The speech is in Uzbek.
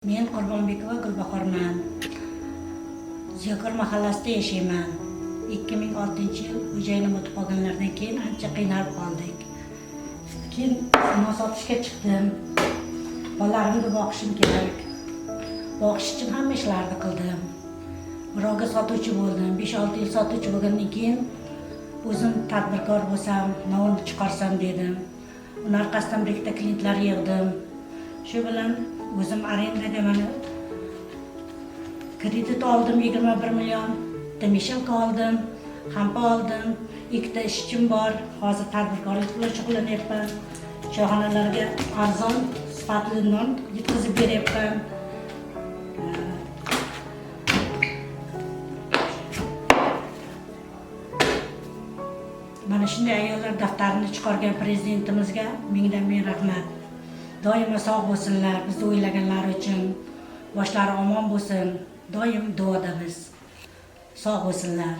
Men Qurbonbekova Gulbahorman. Ziyokor mahallasida yashayman. 2006-yil xo'jayinim o'tib qolganlardan keyin ancha qiynalib qoldik. Keyin non sotishga chiqdim. Bolalarimni boqishim kerak. Boqish uchun hamma ishlarni qildim. Birovga sotuvchi bo'ldim. 5-6 yil sotuvchi bo'lgandan keyin o'zim tadbirkor bo'lsam, non chiqarsam dedim. Uning orqasidan bir ikkita klientlar yig'dim. Shu bilan o'zim arendaga mana kredit oldim 21 million, mishelka oldim, hampa oldim, ikkita ishchim bor. Hozir tadbirkorlik bilan shug'ullanyapman. Choyxonalarga arzon sifatli non yetkazib beryapman. Mana shunday ayollar daftarini chiqargan prezidentimizga mingdan-ming rahmat. Doimo sog' bo'lsinlar, bizni o'ylaganlari uchun. Boshlari omon bo'lsin. Doim duodamiz. Sog' bo'lsinlar.